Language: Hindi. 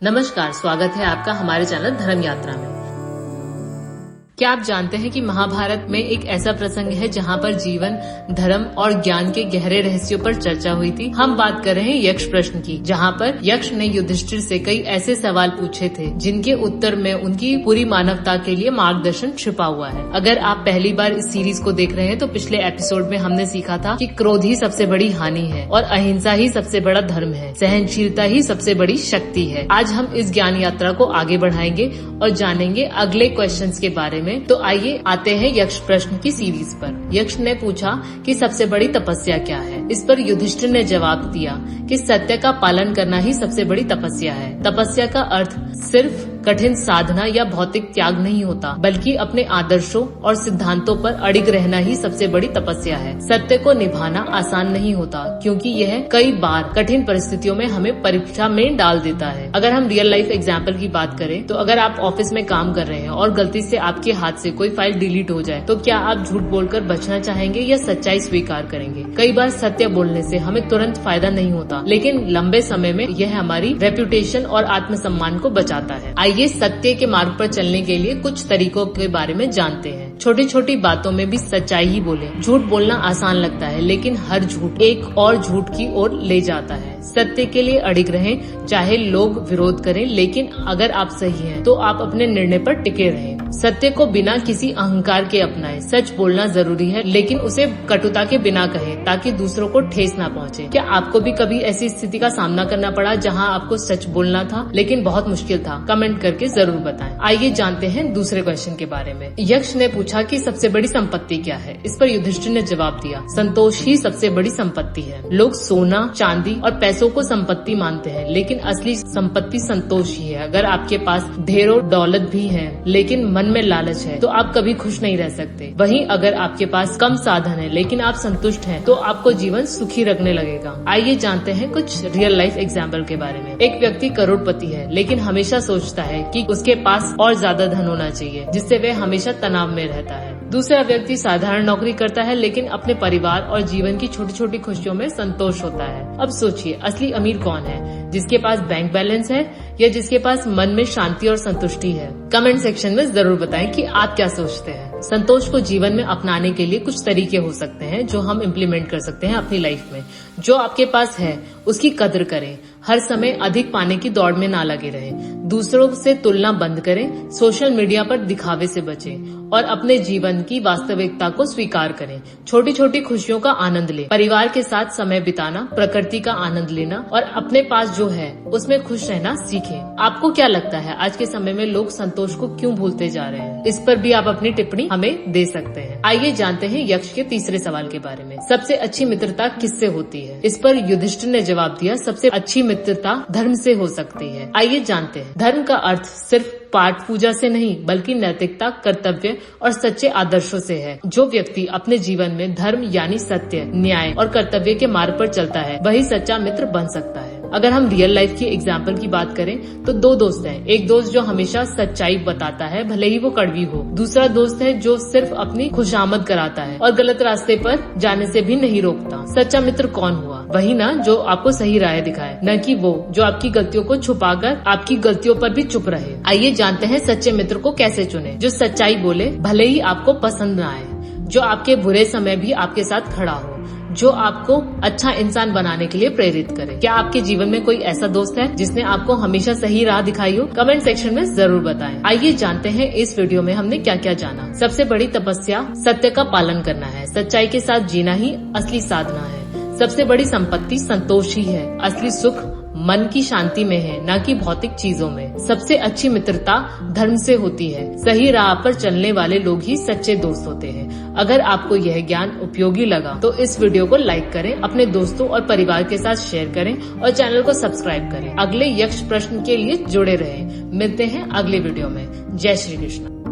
नमस्कार, स्वागत है आपका हमारे चैनल धर्म यात्रा में। क्या आप जानते हैं कि महाभारत में एक ऐसा प्रसंग है जहां पर जीवन, धर्म और ज्ञान के गहरे रहस्यों पर चर्चा हुई थी। हम बात कर रहे हैं यक्ष प्रश्न की, जहां पर यक्ष ने युधिष्ठिर से कई ऐसे सवाल पूछे थे जिनके उत्तर में उनकी पूरी मानवता के लिए मार्गदर्शन छिपा हुआ है। अगर आप पहली बार इस सीरीज को देख रहे हैं तो पिछले एपिसोड में हमने सीखा था कि क्रोध ही सबसे बड़ी हानि है और अहिंसा ही सबसे बड़ा धर्म है, सहनशीलता ही सबसे बड़ी शक्ति है। आज हम इस ज्ञान यात्रा को आगे बढ़ाएंगे और जानेंगे अगले क्वेश्चंस के बारे में। तो आइए आते हैं यक्ष प्रश्न की सीरीज पर। यक्ष ने पूछा कि सबसे बड़ी तपस्या क्या है। इस पर युधिष्ठिर ने जवाब दिया कि सत्य का पालन करना ही सबसे बड़ी तपस्या है। तपस्या का अर्थ सिर्फ कठिन साधना या भौतिक त्याग नहीं होता, बल्कि अपने आदर्शों और सिद्धांतों पर अडिग रहना ही सबसे बड़ी तपस्या है। सत्य को निभाना आसान नहीं होता, क्योंकि यह कई बार कठिन परिस्थितियों में हमें परीक्षा में डाल देता है। अगर हम रियल लाइफ एग्जाम्पल की बात करें तो अगर आप ऑफिस में काम कर रहे हैं और गलती से आपके हाथ से कोई फाइल डिलीट हो जाए तो क्या आप झूठ बोलकर बचना चाहेंगे या सच्चाई स्वीकार करेंगे? कई बार सत्य बोलने से हमें तुरंत फायदा नहीं होता, लेकिन लंबे समय में यह हमारी रेप्यूटेशन और आत्मसम्मान को बचाता है। आइए सत्य के मार्ग पर चलने के लिए कुछ तरीकों के बारे में जानते हैं। छोटी छोटी बातों में भी सच्चाई ही बोले। झूठ बोलना आसान लगता है, लेकिन हर झूठ एक और झूठ की ओर ले जाता है। सत्य के लिए अडिग रहें, चाहे लोग विरोध करें, लेकिन अगर आप सही हैं तो आप अपने निर्णय पर टिके रहें। सत्य को बिना किसी अहंकार के अपनाएं। सच बोलना जरूरी है, लेकिन उसे कटुता के बिना कहें ताकि दूसरों को ठेस ना पहुंचे। क्या आपको भी कभी ऐसी स्थिति का सामना करना पड़ा जहां आपको सच बोलना था लेकिन बहुत मुश्किल था? कमेंट करके जरूर बताएं। आइए जानते हैं दूसरे क्वेश्चन के बारे में। यक्ष ने पूछा कि सबसे बड़ी संपत्ति क्या है। इस पर युधिष्ठिर ने जवाब दिया, संतोष ही सबसे बड़ी संपत्ति है। लोग सोना, चांदी और पैसों को संपत्ति मानते हैं, लेकिन असली संपत्ति संतोष ही है। अगर आपके पास ढेरों दौलत भी है लेकिन मन में लालच है तो आप कभी खुश नहीं रह सकते। वहीं अगर आपके पास कम साधन है लेकिन आप संतुष्ट हैं तो आपको जीवन सुखी लगने लगेगा। आइए जानते हैं कुछ रियल लाइफ एग्जाम्पल के बारे में। एक व्यक्ति करोड़पति है, लेकिन हमेशा सोचता है कि उसके पास और ज्यादा धन होना चाहिए, जिससे वह हमेशा तनाव में रहता है। दूसरा व्यक्ति साधारण नौकरी करता है, लेकिन अपने परिवार और जीवन की छोटी छोटी खुशियों में संतोष होता है। अब सोचिए, असली अमीर कौन है? जिसके पास बैंक बैलेंस है या जिसके पास मन में शांति और संतुष्टि है? कमेंट सेक्शन में जरूर बताएं कि आप क्या सोचते हैं। संतोष को जीवन में अपनाने के लिए कुछ तरीके हो सकते हैं जो हम इम्प्लीमेंट कर सकते हैं अपनी लाइफ में। जो आपके पास है उसकी कदर करें। हर समय अधिक पाने की दौड़ में ना लगे रहें। दूसरों से तुलना बंद करें। सोशल मीडिया पर दिखावे से बचें और अपने जीवन की वास्तविकता को स्वीकार करें। छोटी छोटी खुशियों का आनंद लें। परिवार के साथ समय बिताना, प्रकृति का आनंद लेना और अपने पास जो है उसमें खुश रहना सीखें। आपको क्या लगता है आज के समय में लोग संतोष को क्यों भूलते जा रहे हैं? इस पर भी आप अपनी टिप्पणी हमें दे सकते हैं। आइए जानते हैं यक्ष के तीसरे सवाल के बारे में। सबसे अच्छी मित्रता किससे होती है? इस पर युधिष्ठिर ने जवाब दिया, सबसे अच्छी मित्रता धर्म से हो सकती है। आइए जानते हैं। धर्म का अर्थ सिर्फ पाठ पूजा से नहीं, बल्कि नैतिकता, कर्तव्य और सच्चे आदर्शों से है। जो व्यक्ति अपने जीवन में धर्म यानी सत्य, न्याय और कर्तव्य के मार्ग पर चलता है, वही सच्चा मित्र बन सकता है। अगर हम रियल लाइफ की एग्जाम्पल की बात करें तो दो दोस्त हैं। एक दोस्त जो हमेशा सच्चाई बताता है, भले ही वो कड़वी हो। दूसरा दोस्त है जो सिर्फ अपनी खुशामद कराता है और गलत रास्ते पर जाने से भी नहीं रोकता। सच्चा मित्र कौन हुआ? वही ना जो आपको सही राह दिखाए, न कि वो जो आपकी गलतियों को छुपाकर आपकी गलतियों पर भी चुप रहे। आइए जानते हैं सच्चे मित्र को कैसे चुने। जो सच्चाई बोले, भले ही आपको पसंद न आए। जो आपके बुरे समय भी आपके साथ खड़ा हो। जो आपको अच्छा इंसान बनाने के लिए प्रेरित करे। क्या आपके जीवन में कोई ऐसा दोस्त है जिसने आपको हमेशा सही राह दिखाई हो? कमेंट सेक्शन में जरूर बताएं। आइए जानते हैं इस वीडियो में हमने क्या क्या जाना। सबसे बड़ी तपस्या सत्य का पालन करना है। सच्चाई के साथ जीना ही असली साधना है। सबसे बड़ी संपत्ति संतोष ही है। असली सुख मन की शांति में है, न कि भौतिक चीजों में। सबसे अच्छी मित्रता धर्म से होती है। सही राह पर चलने वाले लोग ही सच्चे दोस्त होते हैं। अगर आपको यह ज्ञान उपयोगी लगा तो इस वीडियो को लाइक करें, अपने दोस्तों और परिवार के साथ शेयर करें और चैनल को सब्सक्राइब करें। अगले यक्ष प्रश्न के लिए जुड़े रहें। मिलते हैं अगले वीडियो में। जय श्री कृष्ण।